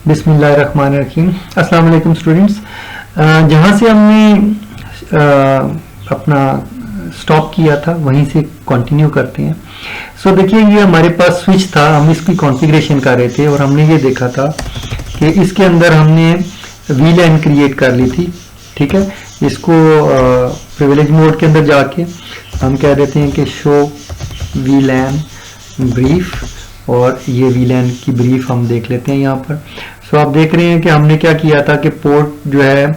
बिस्मिल्लाहिर्रहमानिर्रहीम। अस्सलाम वालेकुम स्टूडेंट्स। जहाँ से हमने अपना स्टॉप किया था वहीं से कंटिन्यू करते हैं। सो देखिए, ये हमारे पास स्विच था, हम इसकी कॉन्फ़िगरेशन कर रहे थे और हमने ये देखा था कि इसके अंदर हमने वीलैन क्रिएट कर ली थी। ठीक है, इसको प्रिविलेज मोड के अंदर जाके हम कह देते हैं कि शो वीलैन ब्रीफ, और ये वीलैन की ब्रीफ हम देख लेते हैं यहाँ पर। सो आप देख रहे हैं कि हमने क्या किया था कि पोर्ट जो है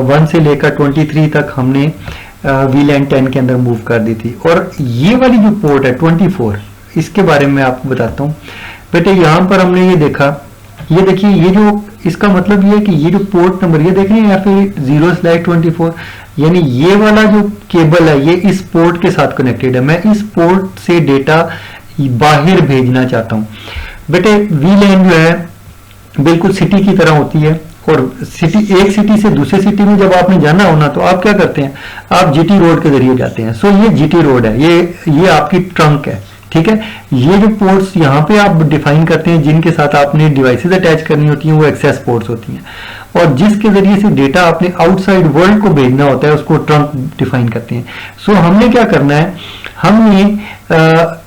1 से लेकर 23 तक हमने वीलैन 10 के अंदर मूव कर दी थी। और ये वाली जो पोर्ट है 24, इसके बारे में आपको बताता हूँ बेटे। यहाँ पर हमने ये देखा, ये देखिए, ये जो इसका मतलब ये है कि ये जो पोर्ट नंबर ये देख रहे हैं यहाँ पे 0/24, यानी ये वाला जो केबल है ये इस पोर्ट के साथ कनेक्टेड है। मैं इस पोर्ट से डेटा बाहर भेजना चाहता हूँ बेटे। वीलैन जो है बिल्कुल सिटी की तरह होती है, और सिटी, एक सिटी से दूसरे सिटी में जब आपने जाना हो ना, तो आप क्या करते हैं, आप जीटी रोड के जरिए जाते हैं। सो ये जीटी रोड है, ये आपकी ट्रंक है। ठीक है, ये जो पोर्ट्स यहाँ पे आप डिफाइन करते हैं जिनके साथ आपने डिवाइसेस अटैच करनी होती हैं, वो एक्सेस पोर्ट्स होती हैं, और जिसके जरिए से डेटा आपने आउटसाइड वर्ल्ड को भेजना होता है उसको ट्रंक डिफाइन करते हैं। सो हमने क्या करना है, हमने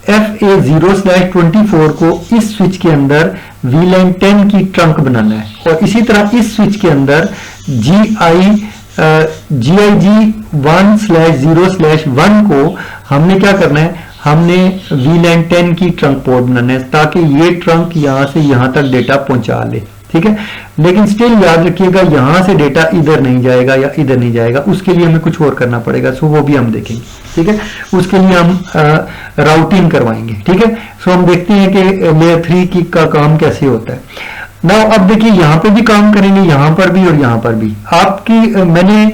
FA0/24 को इस स्विच के अंदर वीलैन 10 की ट्रंक बनाना है, और इसी तरह इस स्विच के अंदर GIG 1/0/1 को हमने क्या करना है, हमने वीलैन 10 की ट्रंक पोर्ट बनाना है, ताकि ये ट्रंक यहां से यहां तक डेटा पहुंचा ले। ठीक है, लेकिन स्टिल याद रखिएगा यहां से डेटा इधर नहीं जाएगा या इधर नहीं जाएगा, उसके लिए हमें कुछ और करना पड़ेगा। सो वो भी हम देखेंगे। ठीक है, उसके लिए हम राउटिंग करवाएंगे। ठीक है, सो हम देखते हैं कि लेयर 3 की का काम कैसे होता है। नाउ अब देखिए, यहां पे भी काम करेंगे, यहां पर भी और यहां पर भी। आपकी मैंने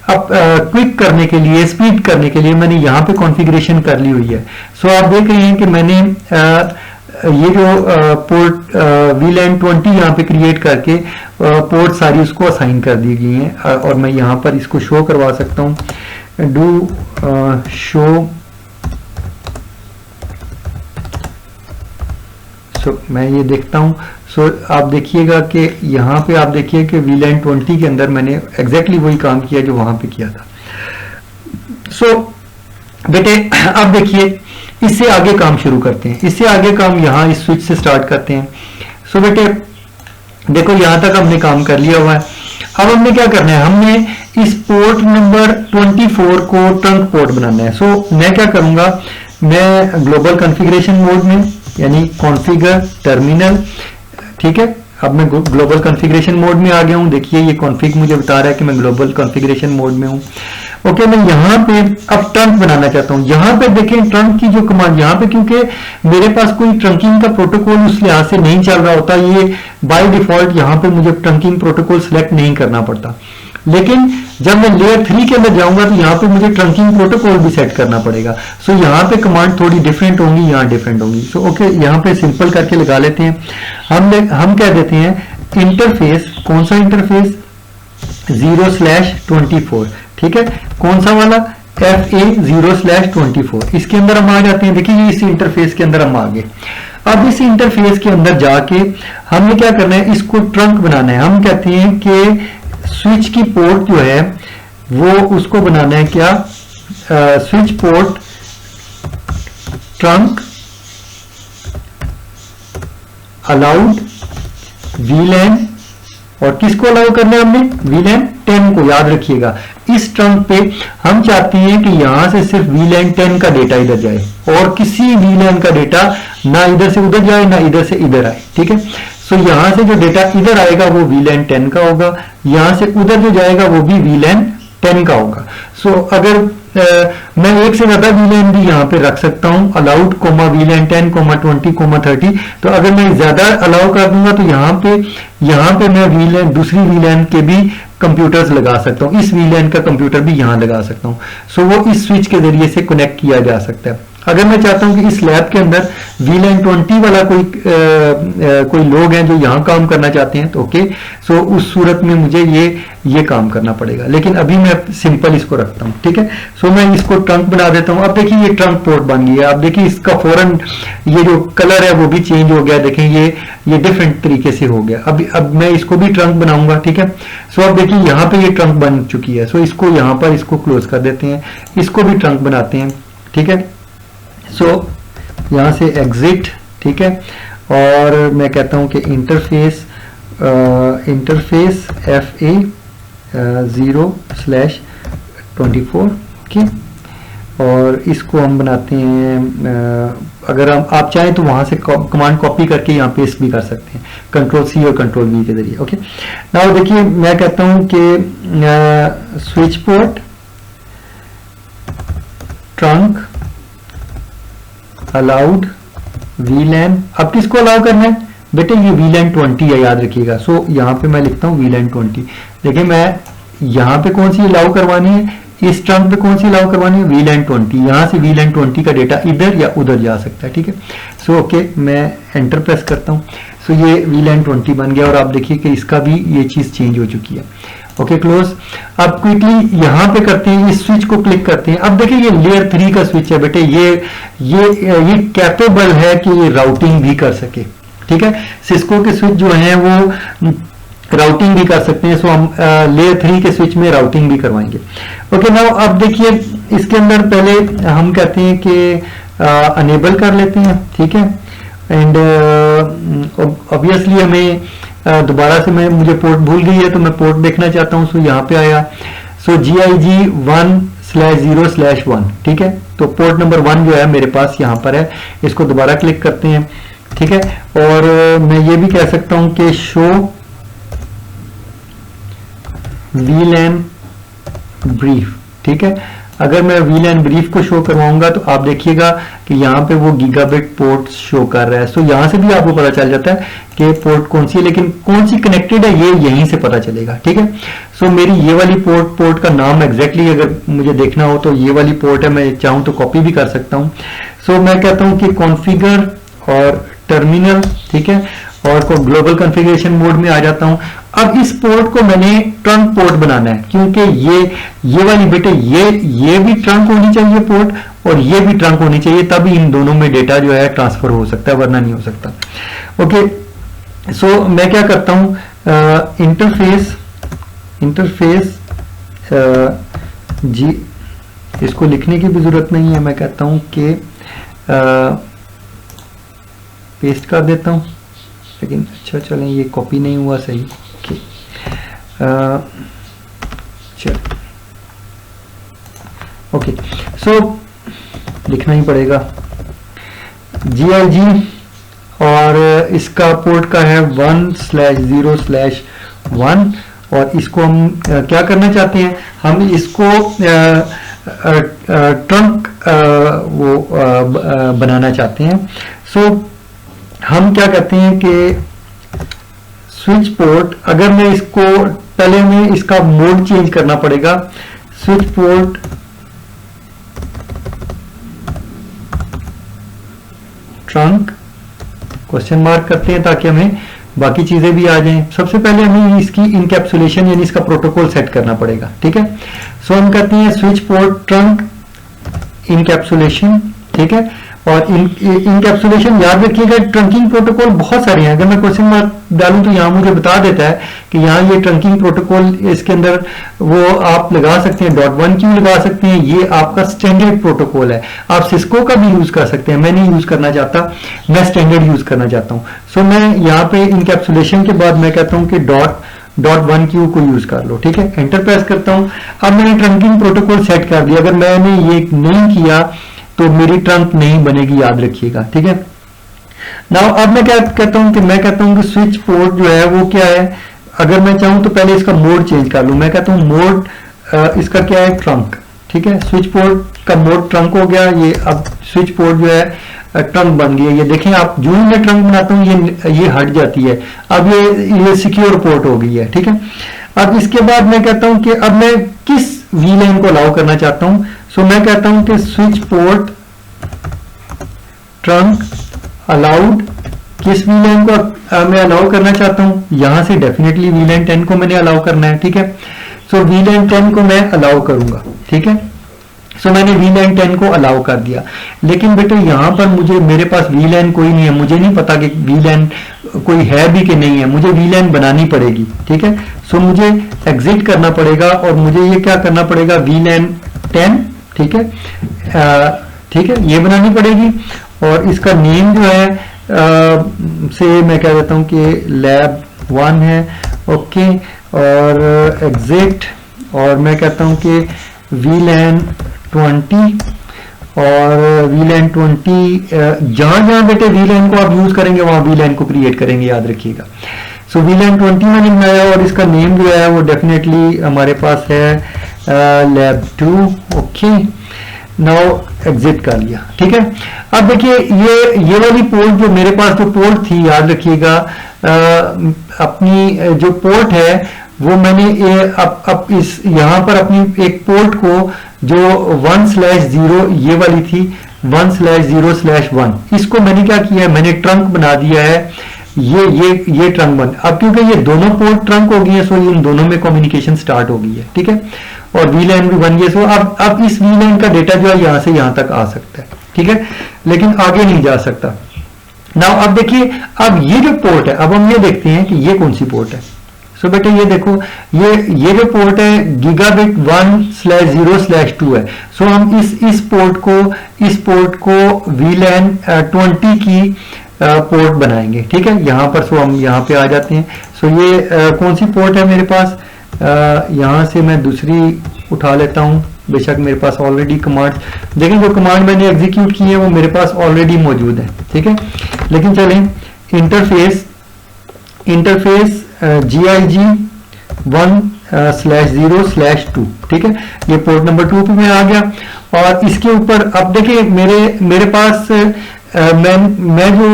अब क्विक करने के लिए, स्पीड करने के लिए मैंने यहाँ पे कॉन्फ़िगरेशन कर ली हुई है। सो आप देख रहे हैं कि मैंने ये जो पोर्ट वीलैन 20 यहाँ पे क्रिएट करके पोर्ट सारी उसको असाइन कर दी गई हैं, और मैं यहाँ पर इसको शो करवा सकता हूँ। डू शो, सो मैं ये देखता हूँ। सो आप देखिएगा कि यहाँ पे आप देखिए कि वीलैन 20 के अंदर मैंने एग्जैक्टली वही काम किया जो वहां पे किया था। सो बेटे अब देखिए, इससे आगे काम शुरू करते हैं। इससे आगे काम यहाँ इस स्विच से स्टार्ट करते हैं। सो बेटे देखो, यहाँ तक हमने काम कर लिया हुआ है। अब हमने क्या करना है, हमने इस पोर्ट नंबर 24 को ट्रंक पोर्ट बनाना है। सो मैं क्या करूंगा, मैं ग्लोबल कॉन्फ़िगरेशन मोड में, यानी कॉन्फ़िगर टर्मिनल। ठीक है, अब मैं ग्लोबल कॉन्फ़िगरेशन मोड में आ गया हूं। देखिए, ये कॉन्फ़िग मुझे बता रहा है कि मैं ग्लोबल कॉन्फ़िगरेशन मोड में हूं। ओके, मैं यहाँ पे अब ट्रंक बनाना चाहता हूँ। यहाँ पे देखें ट्रंक की जो कमांड, यहाँ पे क्योंकि मेरे पास कोई ट्रंकिंग का प्रोटोकॉल उस लिहाज से नहीं चल रहा होता, ये बाय डिफॉल्ट यहाँ पे मुझे ट्रंकिंग प्रोटोकॉल सिलेक्ट नहीं करना पड़ता। लेकिन जब मैं लेयर 3 के अंदर जाऊंगा तो यहाँ पे मुझे ट्रंकिंग प्रोटोकॉल भी सेट करना पड़ेगा। सो यहाँ पे कमांड थोड़ी डिफरेंट होंगी, यहाँ डिफरेंट होंगी। सो ओके, यहाँ पे सिंपल करके लगा लेते हैं। हम कह देते हैं इंटरफेस, कौन सा इंटरफेस, 0/24। ठीक है, कौन सा वाला, FA0/24। इसके अंदर हम आ जाते हैं। देखिए, इस इंटरफेस के अंदर हम आ गए। अब इस इंटरफेस के अंदर जाके हमने क्या करना है, इसको ट्रंक बनाना है। हम कहते हैं कि स्विच की पोर्ट जो है वो उसको बनाना है क्या, स्विच पोर्ट ट्रंक अलाउड वीलैन, और किसको अलाउ करना है हमने, वीलैन 10 को। याद रखिएगा, इस ट्रंक पे हम चाहते हैं कि यहां से सिर्फ वीलैन 10 का डेटा इधर जाए, और किसी वीलैन का डेटा ना इधर से उधर जाए ना इधर से इधर आए। ठीक है, सो यहां से जो डेटा इधर आएगा वो वीलैन 10 का होगा, यहां से उधर जो जाएगा वो भी वीलैन 10 का होगा। सो अगर मैं एक से ज्यादा वीलैन भी यहाँ पे रख सकता हूँ, अलाउड कोमा वीलैन 10 20 30। तो अगर मैं ज्यादा अलाउ कर दूंगा तो यहाँ पे मैं वीलैन, दूसरी वीलैन के भी कंप्यूटर्स लगा सकता हूँ, इस वीलैन का कंप्यूटर भी यहाँ लगा सकता हूँ। सो वो इस स्विच के जरिए से कनेक्ट किया जा सकता है। अगर मैं चाहता हूं कि इस लैब के अंदर VLAN 20 वाला कोई लोग हैं जो यहाँ काम करना चाहते हैं तो ओके, सो उस सूरत में मुझे ये काम करना पड़ेगा, लेकिन अभी मैं सिंपल इसको रखता हूँ, ठीक है। सो मैं इसको ट्रंक बना देता हूँ। अब देखिए ये ट्रंक पोर्ट बन गया। अब देखिए इसका फौरन ये जो कलर है वो भी चेंज हो गया। देखें ये डिफरेंट तरीके से हो गया। अब मैं इसको भी ट्रंक बनाऊंगा, ठीक है। सो अब देखिए यहाँ पे ये ट्रंक बन चुकी है। सो इसको यहाँ पर इसको क्लोज कर देते हैं, इसको भी ट्रंक बनाते हैं, ठीक है। सो यहाँ से एग्जिट, ठीक है, और मैं कहता हूँ कि इंटरफेस FA 0/24, ओके। और इसको हम बनाते हैं, अगर आप चाहें तो वहां से कमांड कॉपी करके यहाँ पेस्ट भी कर सकते हैं, Ctrl+C और Ctrl+V के जरिए, ओके। नाउ देखिए मैं कहता हूँ कि switch port trunk allowed VLAN। अब किसको अलाउ करना है बेटे, ये VLAN 20 है, याद रखिएगा। सो यहाँ पे मैं लिखता हूँ VLAN 20। देखिए मैं यहाँ पे कौन सी अलाउ करवानी है, इस ट्रंक पे कौन सी अलाउ करवानी है, VLAN 20। यहाँ से VLAN 20 का डेटा इधर या उधर जा सकता है, ठीक है। सो ओके, मैं एंटर प्रेस करता हूँ। सो ये VLAN 20 बन गया और आप देखिए कि इसका भी ये चीज चेंज हो चुकी है, ओके। क्लोज। अब क्विकली यहाँ पे करते हैं, इस स्विच को क्लिक करते हैं। अब देखिए ये लेयर 3 का स्विच है बेटे, ये कैपेबल है कि ये राउटिंग भी कर सके, ठीक है। सिस्को के स्विच जो हैं वो राउटिंग भी कर सकते हैं। सो हम लेयर 3 के स्विच में राउटिंग भी करवाएंगे, ओके। नाउ अब देखिए इसके अंदर पहले हम कहते हैं कि अनेबल कर लेते हैं, ठीक है। एंड ऑब्वियसली हमें दोबारा से मुझे पोर्ट भूल गई है तो मैं पोर्ट देखना चाहता हूं। सो यहाँ पे आया, सो GIG 1/0/1, ठीक है। तो पोर्ट नंबर 1 जो है मेरे पास यहाँ पर है, इसको दोबारा क्लिक करते हैं, ठीक है। और मैं ये भी कह सकता हूं कि शो VLAN ब्रीफ, ठीक है। अगर मैं VLAN ब्रीफ को शो करवाऊंगा तो आप देखिएगा कि यहाँ पे वो गीगाबिट पोर्ट शो कर रहा है। सो यहाँ से भी आपको पता चल जाता है कि पोर्ट कौन सी है, लेकिन कौन सी कनेक्टेड है ये यहीं से पता चलेगा, ठीक है। सो मेरी ये वाली पोर्ट का नाम एग्जैक्टली अगर मुझे देखना हो तो ये वाली पोर्ट है, मैं चाहूँ तो कॉपी भी कर सकता हूँ। सो मैं कहता हूँ कि कॉन्फ़िगर और टर्मिनल, ठीक है, और को ग्लोबल कॉन्फ़िगरेशन मोड में आ जाता हूं। अब इस पोर्ट को मैंने ट्रंक पोर्ट बनाना है, क्योंकि ये वाली बेटे ये भी ट्रंक होनी चाहिए पोर्ट और ये भी ट्रंक होनी चाहिए, तभी इन दोनों में डेटा जो है ट्रांसफर हो सकता है, वरना नहीं हो सकता, ओके। सो मैं क्या करता हूं, इंटरफेस जी, इसको लिखने की भी जरूरत नहीं है, मैं कहता हूं कि पेस्ट कर देता हूं, लेकिन अच्छा चलें ये कॉपी नहीं हुआ सही, ओके। चल ओके, सो लिखना ही पड़ेगा GIG और इसका पोर्ट का है 1/0/1 और इसको हम क्या करना चाहते हैं, हम इसको ट्रंक बनाना चाहते हैं। सो हम क्या कहते हैं कि स्विच पोर्ट, अगर मैं इसको पहले हमें इसका मोड चेंज करना पड़ेगा, switch port trunk question mark करते हैं ताकि हमें बाकी चीजें भी आ जाएं। सबसे पहले हमें इसकी इनकैप्सुलेशन यानी इसका प्रोटोकॉल सेट करना पड़ेगा, ठीक है। सो हम कहते हैं स्विच पोर्ट ट्रंक इनकैप्सुलेशन, ठीक है। और इनकैप्सुलेशन याद रखिएगा, ट्रंकिंग प्रोटोकॉल बहुत सारे हैं। अगर मैं क्वेश्चन मार्क डालूं तो यहाँ मुझे बता देता है कि यहाँ ये ट्रंकिंग प्रोटोकॉल, इसके अंदर वो आप लगा सकते हैं .1Q लगा सकते हैं, ये आपका स्टैंडर्ड प्रोटोकॉल है। आप सिस्को का भी यूज कर सकते हैं, मैं नहीं यूज करना चाहता, मैं स्टैंडर्ड यूज करना चाहता हूँ। सो मैं यहाँ पे इनकैप्सुलेशन के बाद मैं कहता हूँ कि .1Q को यूज कर लो, ठीक है। एंटर प्रेस करता हूँ। अब मैंने ट्रंकिंग प्रोटोकॉल सेट कर दिया। अगर मैंने ये नहीं किया तो मेरी ट्रंक नहीं बनेगी, याद रखिएगा, ठीक है। नाउ अब मैं क्या कहता हूं कि मैं कहता हूं कि स्विच पोर्ट जो है वो क्या है, अगर मैं चाहूं तो पहले इसका मोड चेंज कर लूं। मैं कहता हूं मोड इसका क्या है, ट्रंक, ठीक है। स्विच पोर्ट का मोड ट्रंक हो गया। ये अब स्विच पोर्ट जो है ट्रंक बन गया। ये देखें आप, जो ही मैं ट्रंक बनाता हूं ये हट जाती है। अब ये सिक्योर पोर्ट हो गई है, ठीक है। अब इसके बाद मैं कहता हूं कि अब मैं किस VLAN को अलाउ करना चाहता हूं। सो मैं कहता हूं कि स्विच पोर्ट ट्रंक अलाउड, किस VLAN को मैं अलाउ करना चाहता हूं, यहां से डेफिनेटली VLAN 10 को मैंने अलाउ करना है, ठीक है। सो VLAN 10 को मैं अलाउ करूंगा, ठीक है। सो मैंने VLAN 10 को अलाउ कर दिया, लेकिन बेटे यहां पर मुझे, मेरे पास VLAN कोई नहीं है, मुझे नहीं पता कि VLAN कोई है भी कि नहीं है, मुझे VLAN बनानी पड़ेगी, ठीक है। सो मुझे एग्जिट करना पड़ेगा और मुझे ये क्या करना पड़ेगा, VLAN 10, ठीक है, ठीक है, ये बनानी पड़ेगी। और इसका नेम जो है से मैं कह देता हूं कि लैब 1 है, ओके, और एग्जिट, और मैं कहता हूं कि VLAN 20, और VLAN 20 जहां जहां बेटे VLAN को आप यूज करेंगे वहां VLAN को क्रिएट करेंगे, याद रखिएगा। सो VLAN 20 मैंने बनाया और इसका नेम जो है वो डेफिनेटली हमारे पास है लैब 2, ओके। नाउ एग्जिट कर लिया, ठीक है। अब देखिए ये वाली पोर्ट जो मेरे पास जो पोर्ट थी, याद रखिएगा, अपनी जो पोर्ट है वो मैंने अब इस यहाँ पर अपनी एक पोर्ट को जो 1/0 ये वाली थी 1/0/1, इसको मैंने क्या किया है, मैंने ट्रंक बना दिया है, ये ट्रंक बन, अब क्योंकि ये दोनों पोर्ट ट्रंक हो गई है, सो इन दोनों में कम्युनिकेशन स्टार्ट हो गई है, ठीक है। और VLAN भी बन गया, सो अब इस VLAN का डेटा जो है यहां से यहां तक आ सकता है, ठीक है, लेकिन आगे नहीं जा सकता। नाउ अब देखिए, अब ये जो पोर्ट है, अब हम ये देखते हैं कि ये कौन सी पोर्ट है। सो बेटे ये देखो, ये जो पोर्ट है गीगाबिट 1/0/2 है। सो हम इस पोर्ट को VLAN 20 की पोर्ट बनाएंगे, ठीक है, यहां पर। सो हम यहां पे आ जाते हैं। सो ये कौन सी पोर्ट है मेरे पास, यहां से मैं दूसरी उठा लेता हूं, बेशक मेरे पास ऑलरेडी कमांड, देखें जो कमांड मैंने एग्जीक्यूट की है वो मेरे पास ऑलरेडी मौजूद है, ठीक है। लेकिन चलें, इंटरफेस GIG 1/0/2, ठीक है, ये पोर्ट नंबर 2 पे मैं आ गया। और इसके ऊपर अब देखिए मेरे पास मैं जो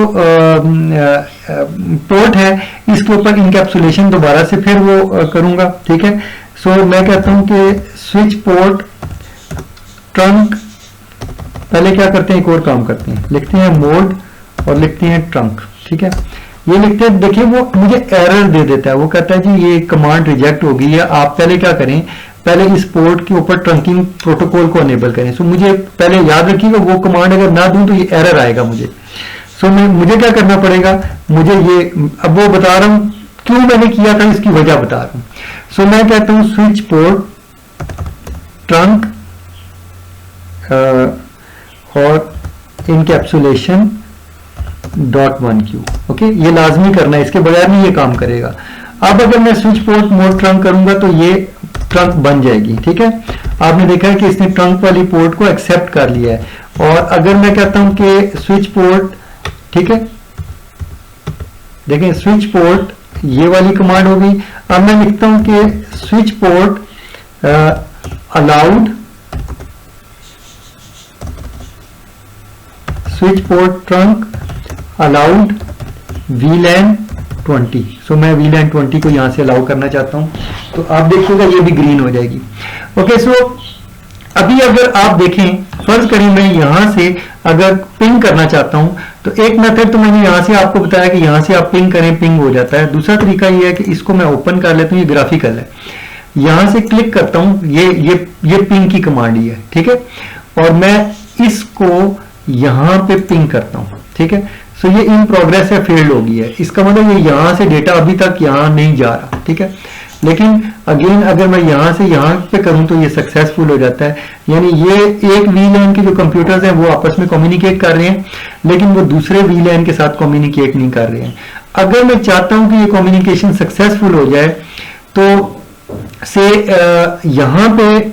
पोर्ट है इसके ऊपर इनकैप्सुलेशन दोबारा से फिर वो करूंगा, ठीक है। सो मैं कहता हूं कि स्विच पोर्ट ट्रंक, पहले क्या करते हैं, एक और काम करते हैं, लिखते हैं मोड और लिखते हैं ट्रंक, ठीक है। ये लिखते हैं, देखिए वो मुझे एरर दे देता है, वो कहता है जी ये कमांड रिजेक्ट हो गई है, आप पहले क्या करें, पहले इस पोर्ट के ऊपर ट्रंकिंग प्रोटोकॉल को अनेबल करें। सो मुझे पहले याद रखिएगा वो कमांड अगर ना दूं तो ये एरर आएगा मुझे। सो मुझे क्या करना पड़ेगा, मुझे ये, अब वो बता रहा हूं क्यों मैंने किया था, इसकी वजह बता रहा हूं। सो मैं कहता हूं स्विच पोर्ट ट्रंक और इनकैप्सुलेशन .1Q, ओके, ये लाजमी करना है, इसके बगैर नहीं ये काम करेगा। अब अगर मैं स्विच पोर्ट मोड ट्रंक करूंगा तो ये ट्रंक बन जाएगी, ठीक है। आपने देखा है कि इसने ट्रंक वाली पोर्ट को एक्सेप्ट कर लिया है। और अगर मैं कहता हूं कि स्विच पोर्ट, ठीक है, देखें स्विच पोर्ट, ये वाली कमांड हो गई। अब मैं लिखता हूं कि switch port allowed switch port trunk allowed VLAN 20। सो मैं VLAN 20 को यहां से अलाउ करना चाहता हूं, तो आप देखिएगा ये भी ग्रीन हो जाएगी, ओके। सो अभी अगर आप देखें, फर्ज करें मैं यहां से अगर पिंग करना चाहता हूं, तो एक मेथड तो मैंने यहां से आपको बताया कि यहां से आप पिंग करें, पिंग हो जाता है। दूसरा तरीका ये है कि इसको मैं ओपन कर लेता हूं, ये ग्राफिकल है, यहां से क्लिक करता हूं, ये पिंग की कमांड ही है, ठीक है, और मैं इसको यहां पे पिंग करता हूं, ठीक है। सो ये इन प्रोग्रेस है, फेल्ड हो गई है, इसका मतलब ये यहां से डेटा अभी तक यहां नहीं जा रहा, ठीक है। लेकिन अगेन अगर मैं यहां से यहां पे करूं तो ये सक्सेसफुल हो जाता है, यानी ये एक VLAN के जो कंप्यूटर्स हैं वो आपस में कम्युनिकेट कर रहे हैं, लेकिन वो दूसरे VLAN के साथ कम्युनिकेट नहीं कर रहे हैं। अगर मैं चाहता हूं कि ये कम्युनिकेशन सक्सेसफुल हो जाए तो से यहां पे,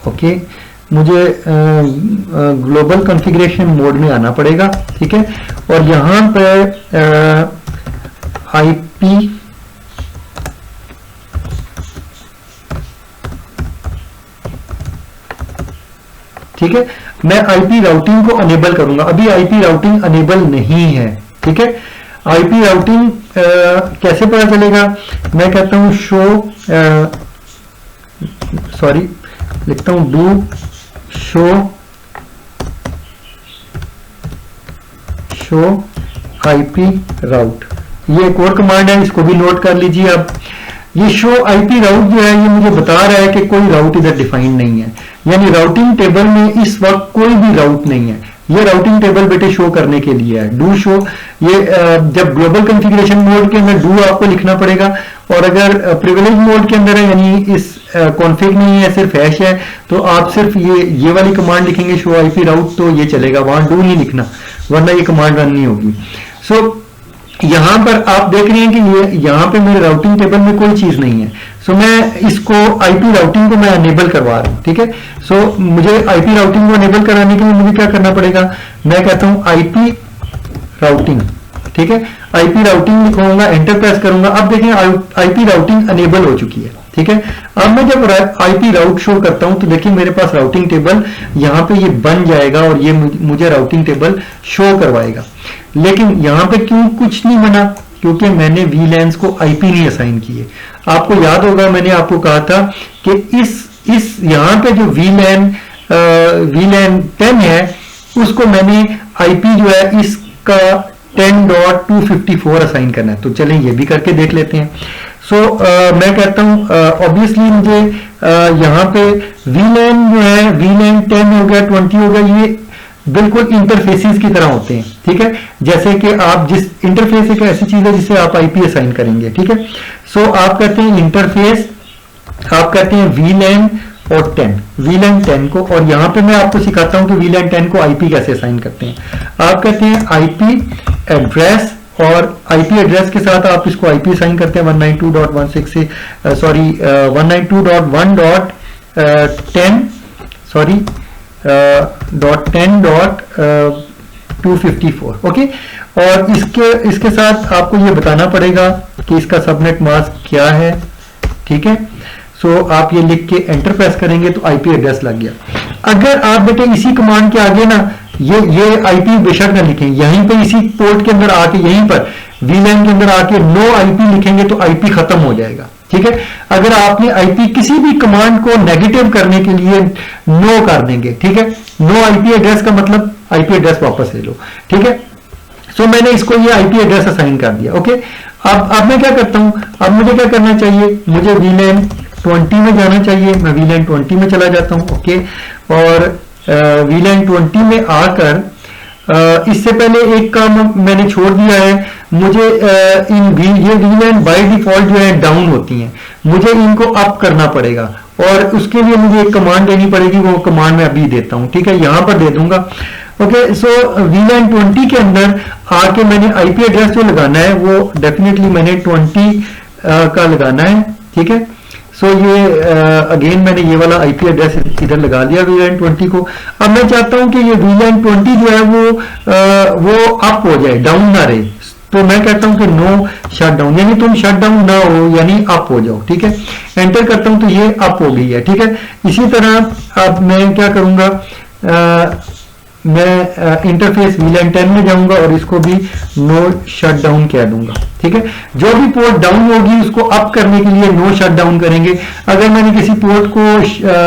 ओके, मुझे ग्लोबल कॉन्फ़िगरेशन मोड में आना पड़ेगा, ठीक है, और यहां पर IP ठीक है, मैं IP राउटिंग को अनेबल करूंगा, अभी IP राउटिंग अनेबल नहीं है, ठीक है। IP राउटिंग कैसे पता चलेगा, मैं कहता हूं शो, सॉरी लिखता हूं do show show IP route, ये एक और कमांड है, इसको भी नोट कर लीजिए आप। ये शो आईपी राउट जो है ये मुझे बता रहा है कि कोई राउट इधर डिफाइंड नहीं है, यानी राउटिंग टेबल में इस वक्त कोई भी राउट नहीं है। ये राउटिंग टेबल बेटे शो करने के लिए है, डू शो। ये जब ग्लोबल कॉन्फ़िगरेशन मोड के अंदर डू आपको लिखना पड़ेगा, और अगर प्रिविलेज मोड के अंदर है यानी इस कॉन्फ़िग नहीं है, सिर्फ हैश है, तो आप सिर्फ ये वाली कमांड लिखेंगे शो आईपी राउट, तो ये चलेगा, वहां डू नहीं लिखना, वरना ये कमांड रन नहीं होगी। सो यहां पर आप देख रहे हैं कि ये यहां पे मेरे राउटिंग टेबल में कोई चीज नहीं है। सो मैं इसको आईपी राउटिंग को मैं अनेबल करवा रहा हूं, ठीक है। सो मुझे आईपी राउटिंग को अनेबल कराने के लिए मुझे क्या करना पड़ेगा, मैं कहता हूं आईपी राउटिंग, ठीक है। आईपी राउटिंग लिखूंगा, एंटर प्रेस करूंगा, अब देखें आईपी राउटिंग अनेबल हो चुकी है, ठीक है। अब मैं जब आईपी राउट शो करता हूं तो देखिए मेरे पास राउटिंग टेबल यहां पे ये बन जाएगा और ये मुझे राउटिंग टेबल शो करवाएगा। लेकिन यहां पे क्यों कुछ नहीं बना, क्योंकि मैंने वीलैंस को आईपी नहीं असाइन किए। आपको याद होगा मैंने आपको कहा था कि इस यहां पे जो वीलैन 10 है उसको मैंने आईपी जो है इसका 10.254 असाइन करना है। तो चलें ये भी करके देख लेते हैं। सो मैं कहता हूं ऑब्वियसली मुझे यहां पे वीलैन जो है वीलैन 10 हो गया, 20 हो गया, ये बिल्कुल इंटरफेसेस की तरह होते हैं, ठीक है। जैसे कि आप जिस इंटरफेस एक ऐसी चीज है जिसे आप आईपी असाइन करेंगे, ठीक है। सो आप कहते हैं इंटरफेस, आप कहते हैं वीलैन और 10, वीलैन 10 को, और यहां पे मैं आपको सिखाता हूं कि वीलैन 10 को आईपी कैसे असाइन करते हैं। आप कहते हैं आईपी एड्रेस, और आईपी एड्रेस के साथ आप इसको आईपी असाइन करते हैं 192.168.10.254, ओके। और इसके साथ आपको ये बताना पड़ेगा कि इसका सबनेट मास्क क्या है, ठीक है। सो आप ये लिख के एंटर प्रेस करेंगे तो आईपी एड्रेस लग गया। अगर आप बेटे इसी कमांड के आगे ना ये आईपी बेशक ना लिखें, यहीं पे इसी पोर्ट के अंदर आके यहीं पर वीलैन के अंदर आके नो आईपी लिखेंगे तो आईपी खत्म हो जाएगा, ठीक है। अगर आपने आईपी किसी भी कमांड को नेगेटिव करने के लिए नो कर देंगे, ठीक है, नो आईपी एड्रेस का मतलब आईपी एड्रेस वापस ले लो, ठीक है। सो मैंने इसको ये आईपी एड्रेस असाइन कर दिया, ओके। अब मैं क्या करता हूं, अब मुझे क्या करना चाहिए, मुझे वीलैन 20 में जाना चाहिए, मैं वीलैन 20 में चला जाता हूं, ओके। और वीलैन 20 में आकर इससे पहले एक काम मैंने छोड़ दिया है, मुझे ये वीलैन बाय डिफॉल्ट जो है डाउन होती हैं, मुझे इनको अप करना पड़ेगा, और उसके लिए मुझे एक कमांड देनी पड़ेगी, वो कमांड मैं अभी देता हूं, ठीक है, यहां पर दे दूंगा, ओके। सो वीलैन 20 के अंदर आके मैंने आईपी एड्रेस जो लगाना है वो डेफिनेटली मैंने 20 का लगाना है, ठीक है। सो ये अगेन मैंने ये वाला आईपी एड्रेस इधर लगा दिया वीलैन 20 को। अब मैं चाहता हूं कि ये वीलैन 20 जो है वो अप हो जाए, डाउन ना रहे, तो मैं कहता हूं कि नो शट डाउन, यानी तुम शट डाउन ना हो, यानी अप हो जाओ, ठीक है। एंटर करता हूं तो ये अप हो गई है, ठीक है। इसी तरह अब मैं क्या करूंगा, मैं इंटरफेस वीलैन 10 में जाऊंगा और इसको भी नो शट डाउन कह दूंगा, ठीक है। जो भी पोर्ट डाउन होगी उसको अप करने के लिए नो शट डाउन करेंगे। अगर मैंने किसी पोर्ट को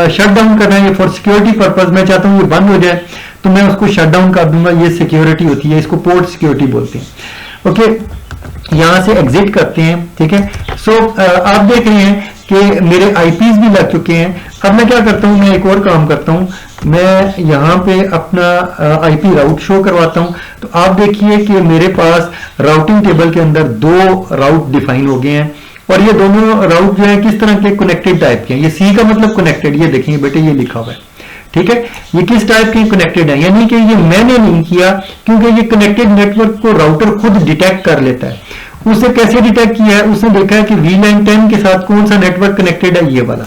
शट डाउन करना है फॉर सिक्योरिटी पर्पज, मैं चाहता हूं ये बंद हो जाए, तो मैं उसको शट डाउन कर दूंगा, ये सिक्योरिटी होती है, इसको पोर्ट सिक्योरिटी बोलते हैं, ओके। यहां से एग्जिट करते हैं, ठीक है। सो आप देख रहे हैं कि मेरे आईपीज भी लग चुके हैं। अब मैं क्या करता हूं, मैं एक और काम करता हूं, मैं यहां पे अपना आईपी राउट शो करवाता हूं। तो आप देखिए कि मेरे पास राउटिंग टेबल के अंदर 2 राउट डिफाइन हो गए हैं, और ये दोनों राउट जो है किस तरह के कनेक्टेड टाइप के हैं। ये सी का मतलब कनेक्टेड, ये देखिए बेटे ये लिखा हुआ है, ठीक है। ये किस टाइप के कनेक्टेड है, यानी कि ये मैंने नहीं किया, क्योंकि ये कनेक्टेड नेटवर्क को राउटर खुद डिटेक्ट कर लेता है। उसने कैसे डिटेक्ट किया है, उसने देखा है कि वीलैन 10 के साथ कौन सा नेटवर्क कनेक्टेड है, ये वाला,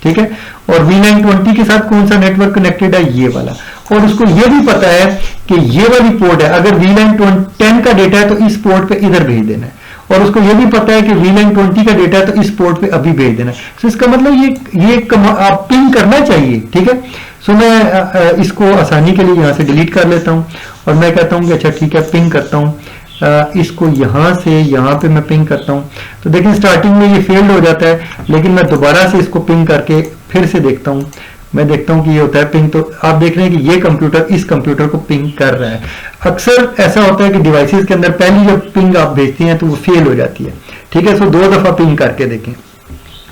ठीक है, और वीलैन 20 के साथ कौन सा नेटवर्क कनेक्टेड है, ये वाला। और उसको ये भी पता है कि ये वाली पोर्ट है, अगर वीलैन 10 का डेटा है तो इस पोर्ट पे इधर भेज देना है, और उसको ये भी पता है कि वीलैन 20 का डेटा है तो इस पोर्ट पे अभी भेज देना है। तो इसका मतलब ये आप पिंग करना चाहिए, ठीक है। सो मैं इसको आसानी के लिए यहां से डिलीट कर लेता हूं, और मैं कहता हूं कि अच्छा ठीक है, पिंग करता हूं, इसको यहां से यहां पे मैं पिंग करता हूं। तो देखिए स्टार्टिंग में ये फेल्ड हो जाता है, लेकिन मैं दोबारा से इसको पिंग करके फिर से देखता हूं। मैं देखता हूं कि ये होता है पिंग, तो आप देख रहे हैं कि ये कंप्यूटर इस कंप्यूटर को पिंग कर रहा है। अक्सर ऐसा होता है कि डिवाइसेस के अंदर पहली जब पिंग आप भेजती हैं तो वो फेल हो जाती है, ठीक है। सो 2 दफा पिंग करके देखें।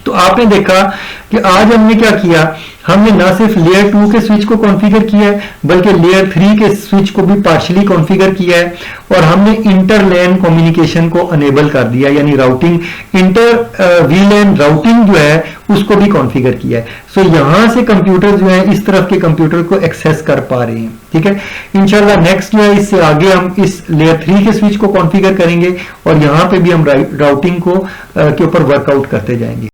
तो आपने देखा कि आज हमने क्या किया, हमने ना सिर्फ लेयर 2 के स्विच को कॉन्फ़िगर किया है बल्कि लेयर 3 के स्विच को भी पार्शियली कॉन्फ़िगर किया है, और हमने इंटर लैन कम्युनिकेशन को अनेबल कर दिया, यानी राउटिंग इंटर वीलैन राउटिंग जो है उसको भी कॉन्फ़िगर किया है। सो यहां से कंप्यूटर जो है इस तरफ के कंप्यूटर को एक्सेस कर पा रहे हैं, ठीक है। इंशाल्लाह नेक्स्ट जो है इससे आगे हम इस लेयर 3 के स्विच को कॉन्फ़िगर करेंगे और यहां पे भी हम राउटिंग को के ऊपर वर्कआउट करते जाएंगे।